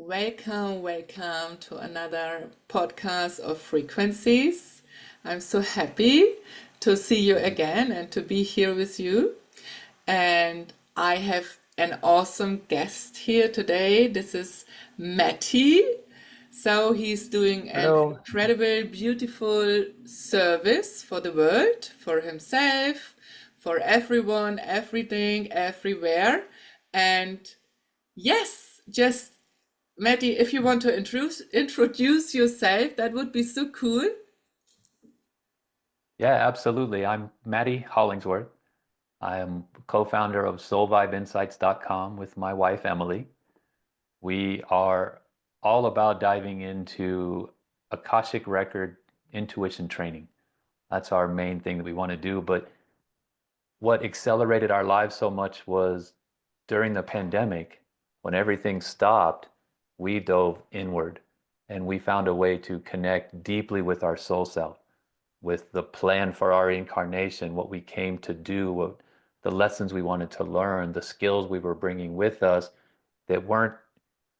Welcome to another podcast of frequencies. I'm so happy to see you again and to be here with you. And I have an awesome guest here today. This is Matty. So he's doing an Hello. incredible, beautiful service for the world, for himself, for everyone, everything, everywhere. And yes, just Matty, if you want to introduce yourself, that would be so cool. Yeah, absolutely. I'm Matty Hollingworth. I am co-founder of soulvibeinsights.com with my wife, Emily. We are all about diving into Akashic Record intuition training. That's our main thing that we want to do. But what accelerated our lives so much was during the pandemic, when everything stopped, we dove inward and we found a way to connect deeply with our soul self, with the plan for our incarnation, what we came to do, the lessons we wanted to learn, the skills we were bringing with us that weren't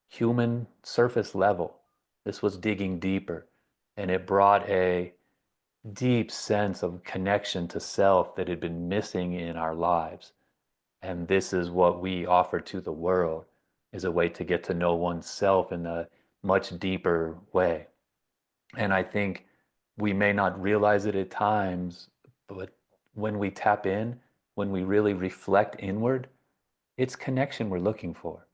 human surface level. This was digging deeper, and it brought a deep sense of connection to self that had been missing in our lives. And this is what we offer to the world, is a way to get to know oneself in a much deeper way. And I think we may not realize it at times, but when we tap in, when we really reflect inward, it's connection we're looking for.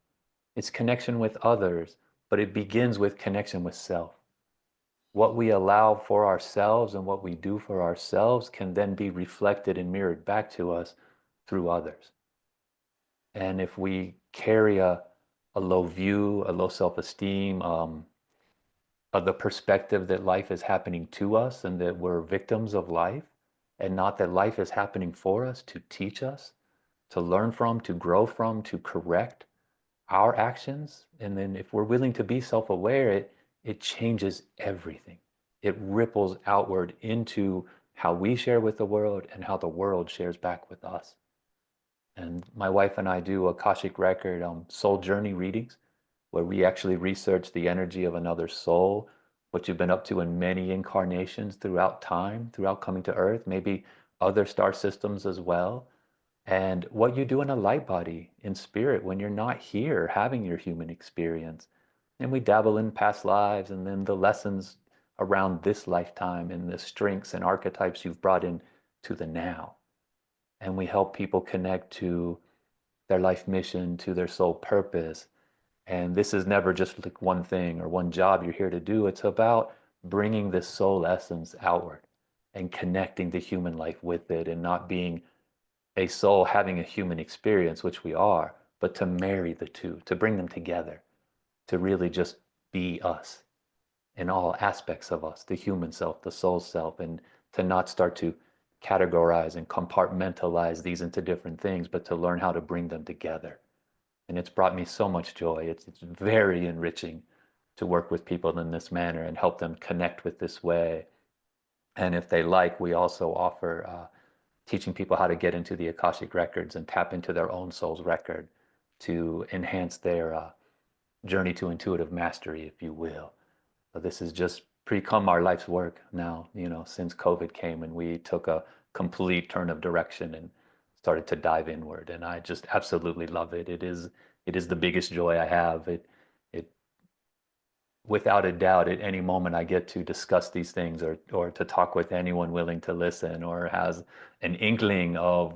It's connection with others, but it begins with connection with self. What we allow for ourselves and what we do for ourselves can then be reflected and mirrored back to us through others. And if we carry a low view, a low self-esteem, of the perspective that life is happening to us and that we're victims of life, and not that life is happening for us to teach us, to learn from, to grow from, to correct our actions. And then if we're willing to be self-aware, it changes everything. It ripples outward into how we share with the world and how the world shares back with us. And my wife and I do Akashic Record soul journey readings, where we actually research the energy of another soul, what you've been up to in many incarnations throughout time, throughout coming to Earth, maybe other star systems as well, and what you do in a light body, in spirit, when you're not here having your human experience. And we dabble in past lives and then the lessons around this lifetime and the strengths and archetypes you've brought in to the now. And we help people connect to their life mission, to their soul purpose. And this is never just like one thing or one job you're here to do. It's about bringing this soul essence outward and connecting the human life with it, and not being a soul having a human experience, which we are, but to marry the two, to bring them together, to really just be us in all aspects of us, the human self, the soul self, and to not start to categorize and compartmentalize these into different things, but to learn how to bring them together. And it's brought me so much joy. It's very enriching to work with people in this manner and help them connect with this way. And if they like, we also offer teaching people how to get into the Akashic records and tap into their own soul's record to enhance their journey to intuitive mastery, if you will. So this has just become our life's work now, since COVID came and we took a complete turn of direction and started to dive inward. And I just absolutely love it. It is the biggest joy I have. It without a doubt, at any moment I get to discuss these things, or to talk with anyone willing to listen or has an inkling of,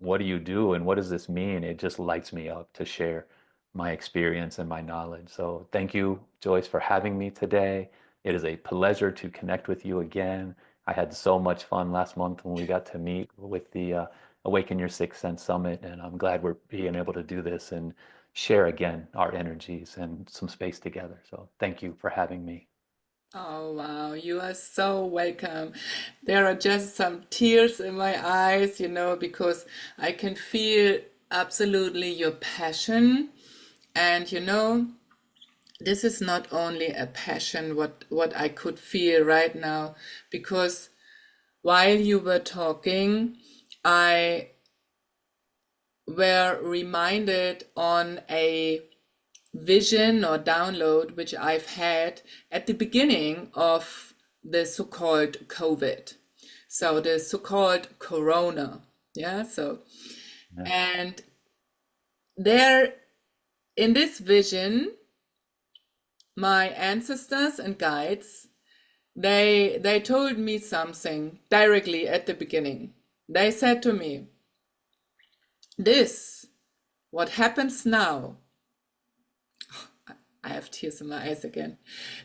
what do you do and what does this mean? It just lights me up to share my experience and my knowledge. So thank you, Joyce, for having me today. It is a pleasure to connect with you again. I had so much fun last month when we got to meet with the Awaken Your Sixth Sense Summit, and I'm glad we're being able to do this and share again our energies and some space together. So thank you for having me. Oh, wow, you are so welcome. There are just some tears in my eyes, because I can feel absolutely your passion. And this is not only a passion, what I could feel right now, because while you were talking, I were reminded on a vision or download which I've had at the beginning of the so-called COVID. So the so-called Corona. Yeah. So, Yeah. and there in this vision, my ancestors and guides, they told me something directly at the beginning. They said to me, this, what happens now, I have tears in my eyes again.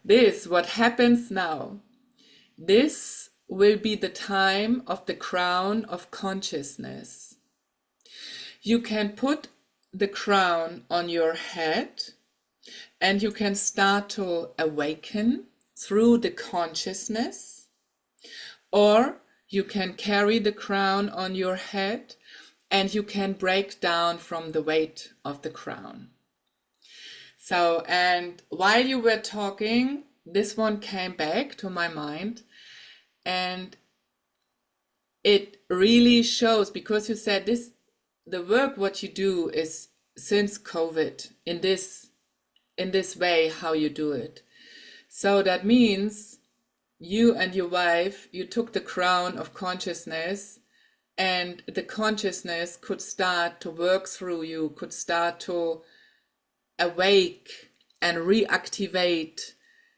This, what happens now, this will be the time of the crown of consciousness. You can put the crown on your head and you can start to awaken through the consciousness, or you can carry the crown on your head and you can break down from the weight of the crown. So, and while you were talking, this one came back to my mind, and it really shows, because you said this, the work what you do is since COVID in this way how you do it. So that means you and your wife, you took the crown of consciousness, and the consciousness could start to work through you, could start to awake and reactivate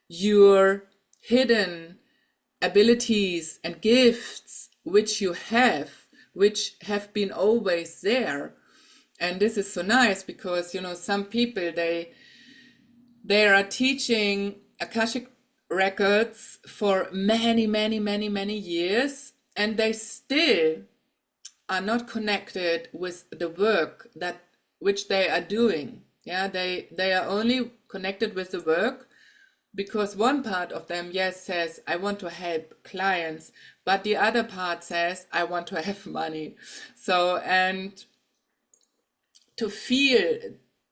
your hidden abilities and gifts which you have, which have been always there. And this is so nice because, you know, some people, they are teaching Akashic records for many, many, many, many years, and they still are not connected with the work that which they are doing. Yeah, they are only connected with the work because one part of them, yes, says, I want to help clients, but the other part says, I want to have money. So, and to feel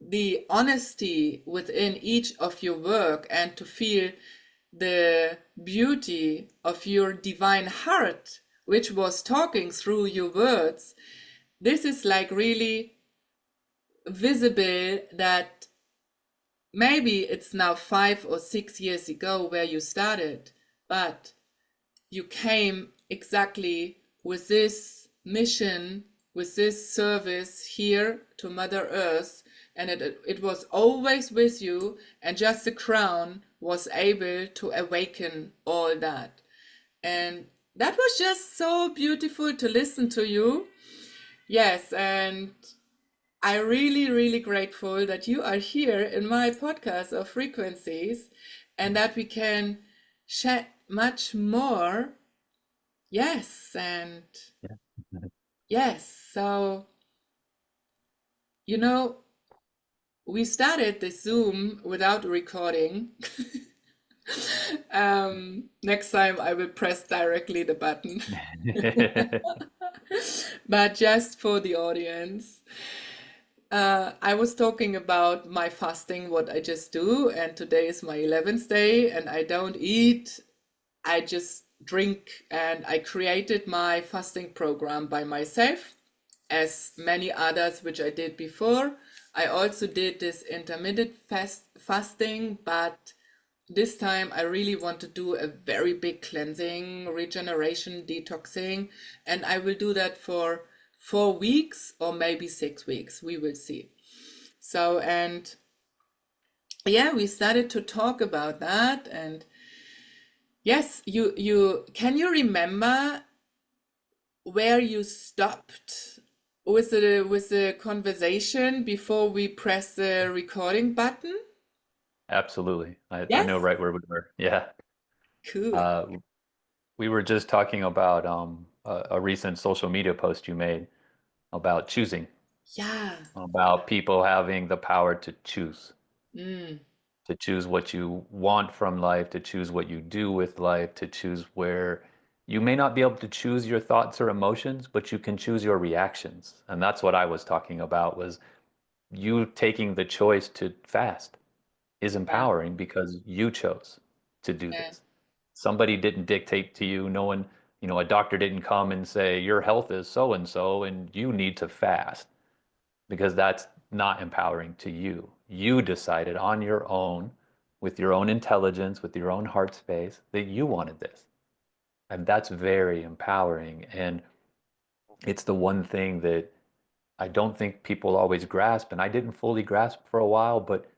the honesty within each of your work and to feel the beauty of your divine heart, which was talking through your words, this is like really visible that maybe it's now 5 or 6 years ago where you started, but you came exactly with this mission, with this service here to Mother Earth, and it was always with you, and just the crown was able to awaken all that. And that was just so beautiful to listen to you. Yes, and I'm really, really grateful that you are here in my podcast of frequencies and that we can chat much more. Yes, and Yeah. yes, so, you know, we started the Zoom without recording. Next time I will press directly the button, but just for the audience. I was talking about my fasting, what I just do, and today is my 11th day, and I don't eat, I just drink, and I created my fasting program by myself, as many others which I did before. I also did this intermittent fasting, but this time I really want to do a very big cleansing, regeneration, detoxing, and I will do that for 4 weeks or maybe 6 weeks. We will see. So, and yeah, we started to talk about that. And yes, you can you remember where you stopped with the conversation before we press the recording button? Absolutely. I know Yes, right where we were. Yeah. cool. Uh, we were just talking about a recent social media post you made about choosing, Yeah. about people having the power Mm, to choose what you want from life, to choose what you do with life, to choose where you may not be able to choose your thoughts or emotions, but you can choose your reactions. And that's what I was talking about was you taking the choice to fast is yeah, empowering because you chose to do yeah, this. Somebody didn't dictate to you. No one, a doctor didn't come and say, your health is so and so, and you need to fast because that's not empowering to you. You decided on your own, with your own intelligence, with your own heart space, that you wanted this. And that's very empowering. And it's the one thing that I don't think people always grasp. And I didn't fully grasp for a while, but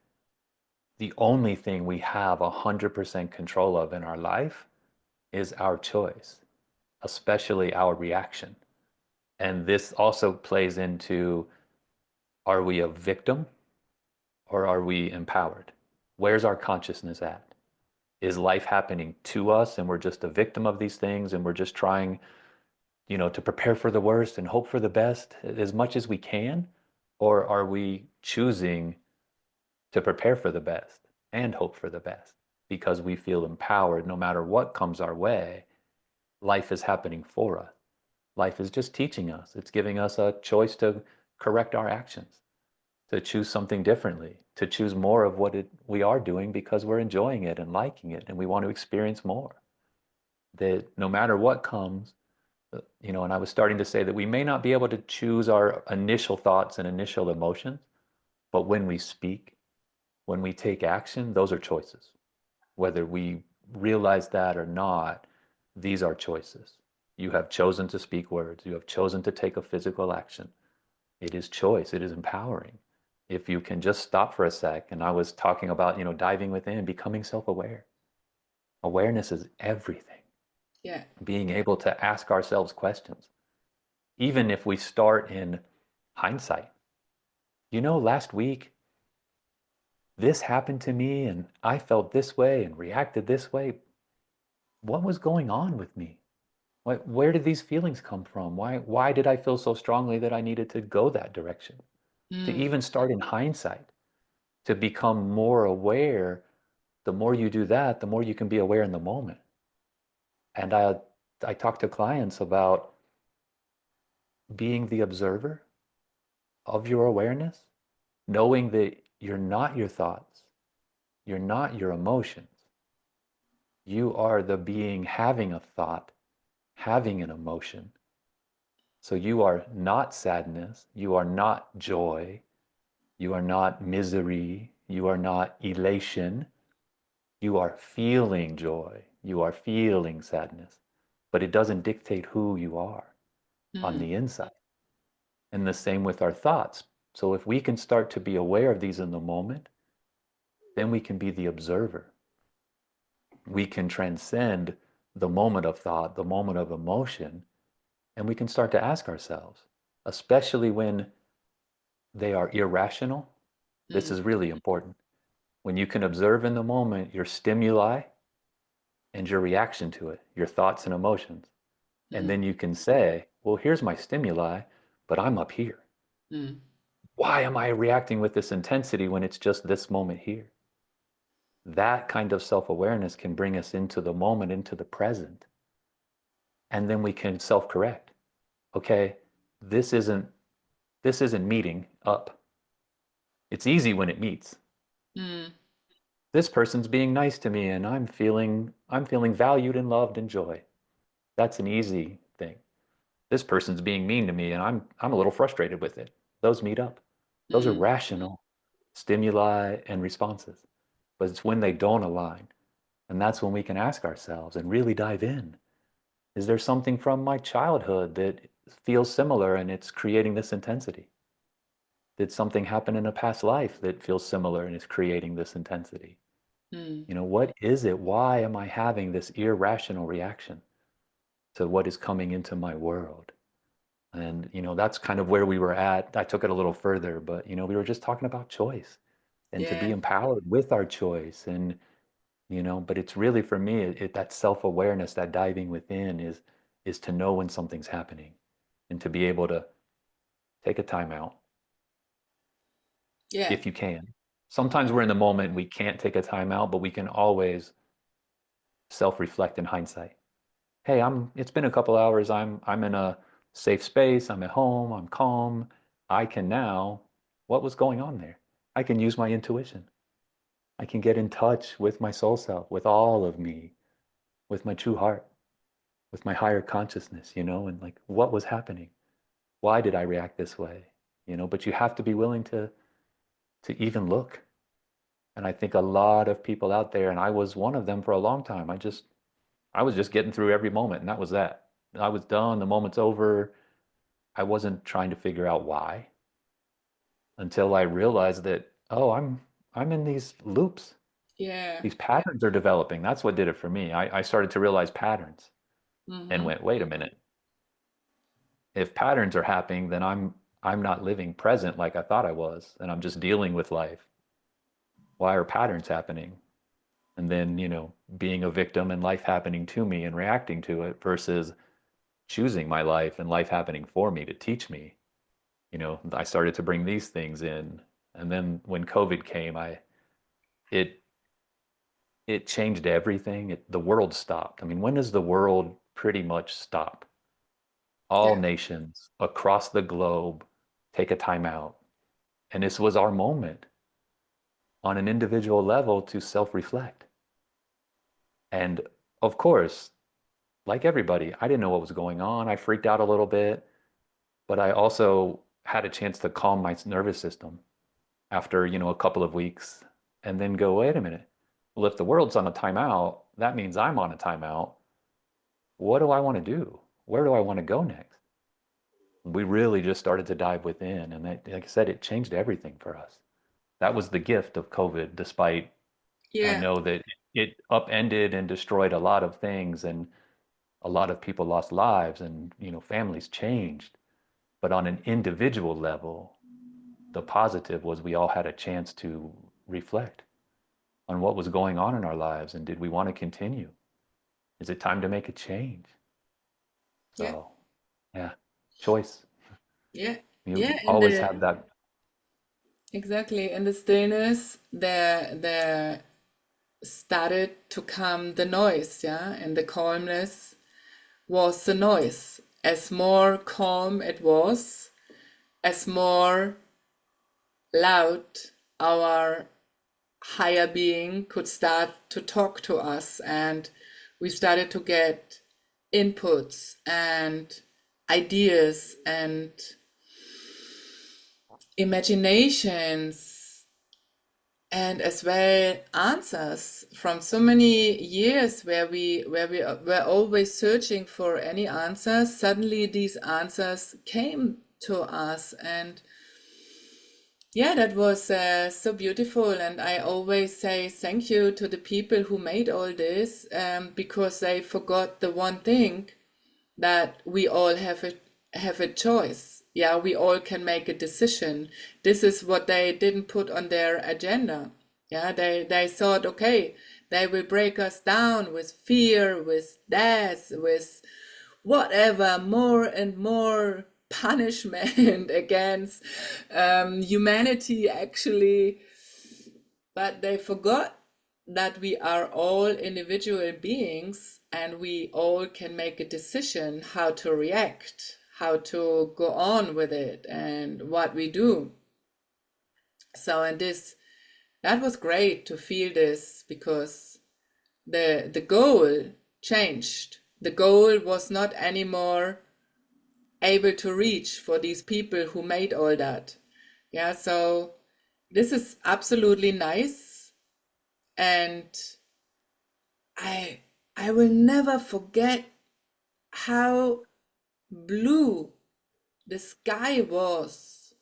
the only thing we have 100% control of in our life is our choice, especially our reaction. And this also plays into, are we a victim or are we empowered? Where's our consciousness at? Is life happening to us and we're just a victim of these things and we're just trying, to prepare for the worst and hope for the best as much as we can? Or are we choosing to prepare for the best and hope for the best because we feel empowered no matter what comes our way? Life is happening for us. Life is just teaching us. It's giving us a choice to correct our actions, to choose something differently, to choose more of what we are doing because we're enjoying it and liking it and we want to experience more. That no matter what comes, and I was starting to say that we may not be able to choose our initial thoughts and initial emotions, but when we speak, when we take action, those are choices. Whether we realize that or not, these are choices. You have chosen to speak words. You have chosen to take a physical action. It is choice. It is empowering. If you can just stop for a sec, and I was talking about, diving within, becoming self-aware. Awareness is everything. Yeah. Being able to ask ourselves questions, even if we start in hindsight. Last week, this happened to me and I felt this way and reacted this way. What was going on with me? Where did these feelings come from? Why did I feel so strongly that I needed to go that direction? To Mm. even start in hindsight, to become more aware, the more you do that, the more you can be aware in the moment. And I talk to clients about being the observer of your awareness, knowing that you're not your thoughts, you're not your emotions. You are the being having a thought, having an emotion. So you are not sadness, you are not joy, you are not misery, you are not elation. You are feeling joy, you are feeling sadness, but it doesn't dictate who you are on Mm. the inside. And the same with our thoughts. So if we can start to be aware of these in the moment, then we can be the observer. We can transcend the moment of thought, the moment of emotion, and we can start to ask ourselves, especially when they are irrational. This Mm. is really important. When you can observe in the moment your stimuli and your reaction to it, your thoughts and emotions. And Mm. then you can say, well, here's my stimuli, but I'm up here. Mm. Why am I reacting with this intensity when it's just this moment here? That kind of self-awareness can bring us into the moment, into the present. And then we can self-correct. Okay, this isn't meeting up. It's easy when it meets. Mm. This person's being nice to me and I'm feeling valued and loved and joy. That's an easy thing. This person's being mean to me and I'm a little frustrated with it. Those meet up. Those are Mm. rational stimuli and responses. But it's when they don't align. And that's when we can ask ourselves and really dive in. Is there something from my childhood that feels similar and it's creating this intensity? Did something happen in a past life that feels similar and is creating this intensity? Mm. What is it? Why am I having this irrational reaction to what is coming into my world? And, that's kind of where we were at. I took it a little further, but, we were just talking about choice and to be Yeah. empowered with our choice. And, but it's really for me, that self-awareness, that diving within is to know when something's happening and to be able to take a time out Yeah. if you can. Sometimes we're in the moment, we can't take a time out, but we can always self-reflect in hindsight. Hey, it's been a couple hours. I'm in a safe space. I'm at home. I'm calm. I can now, what was going on there? I can use my intuition. I can get in touch with my soul self, with all of me, with my true heart, with my higher consciousness, and like what was happening? Why did I react this way? But you have to be willing to even look. And I think a lot of people out there, and I was one of them for a long time, I was just getting through every moment, and that was that. I was done, the moment's over. I wasn't trying to figure out why until I realized that, oh, I'm in these loops. Yeah. These patterns are developing. That's what did it for me. I started to realize patterns and Mm-hmm. went, wait a minute. If patterns are happening, then I'm not living present like I thought I was, and I'm just dealing with life. Why are patterns happening? And then, being a victim and life happening to me and reacting to it versus choosing my life and life happening for me to teach me. I started to bring these things in. And then when COVID came, it it changed everything. The world stopped. I mean, when does the world pretty much stop? All Yeah. nations across the globe take a time out. And this was our moment on an individual level to self-reflect. And of course, like everybody, I didn't know what was going on. I freaked out a little bit, but I also had a chance to calm my nervous system after, a couple of weeks and then go, wait a minute. Well, if the world's on a timeout, that means I'm on a timeout. What do I want to do? Where do I want to go next? We really just started to dive within. And that, like I said, it changed everything for us. That was the gift of COVID, despite I Yeah. know that it upended and destroyed a lot of things and a lot of people lost lives and, families changed. But on an individual level, the positive was we all had a chance to reflect on what was going on in our lives and did we want to continue? Is it time to make a change? Yeah. So, yeah, choice. Yeah. You Yeah. In always the have that. exactly in the stillness, there started to come the noise. Yeah, and the calmness was the noise. As more calm it was, as more loud our higher being could start to talk to us, and we started to get inputs and ideas and imaginations and as well answers from so many years where we were always searching for any answers. Suddenly these answers came to us, and yeah, that was so beautiful. And I always say thank you to the people who made all this, because they forgot the one thing, that we all have a choice. Yeah, we all can make a decision. This is what they didn't put on their agenda. Yeah, they thought, okay, they will break us down with fear, with death, with whatever, more and more punishment against humanity, actually. But they forgot that we are all individual beings and we all can make a decision how to react, how to go on with it, and what we do. So, and that was great to feel this, because the goal changed. The goal was not anymore able to reach for these people who made all that. Yeah, so this is absolutely nice, and I I will never forget how blue the sky was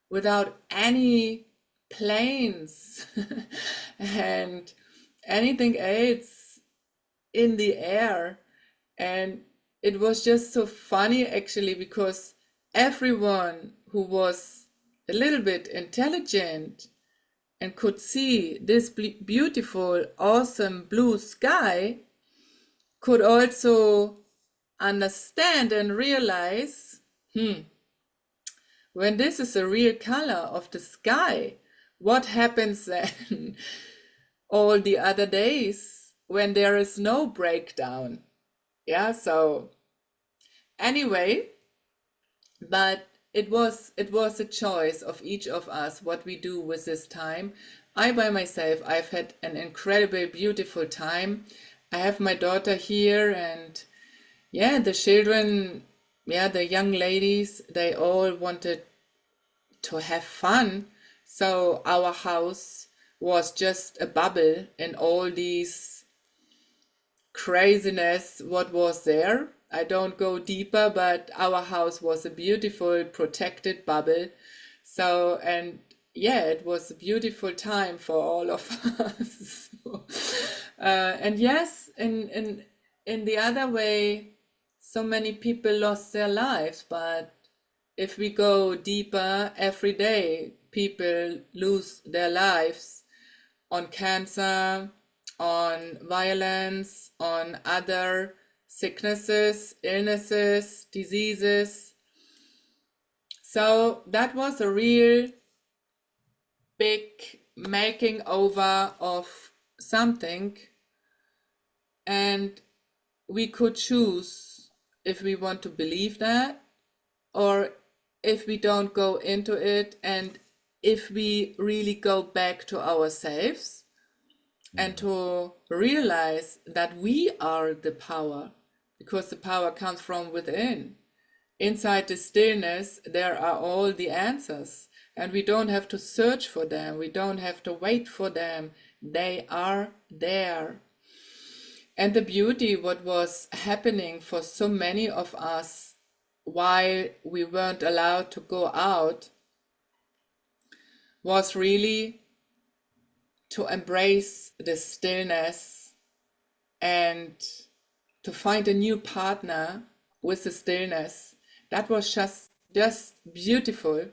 without any planes and anything else in the air. And it was just so funny, actually, because everyone who was a little bit intelligent and could see this beautiful, awesome blue sky could also understand and realize, when this is a real color of the sky, what happens then all the other days when there is no breakdown? Yeah, so anyway, but it was a choice of each of us what we do with this time. I by myself, I've had an incredible, beautiful time. I have my daughter here, and yeah, the children, yeah, the young ladies, they all wanted to have fun. So our house was just a bubble in all these craziness what was there. I don't go deeper, but our house was a beautiful protected bubble. So, and yeah, it was a beautiful time for all of us. And yes, in the other way, so many people lost their lives, but if we go deeper, every day people lose their lives on cancer, on violence, on other sicknesses, illnesses, diseases. So that was a real big making over of something, and we could choose if we want to believe that or if we don't go into it, and if we really go back to ourselves and to realize that we are the power, because the power comes from within. Inside the stillness, there are all the answers, and we don't have to search for them. We don't have to wait for them. They are there. And the beauty, what was happening for so many of us while we weren't allowed to go out, was really to embrace the stillness and to find a new partner with the stillness. That was just beautiful.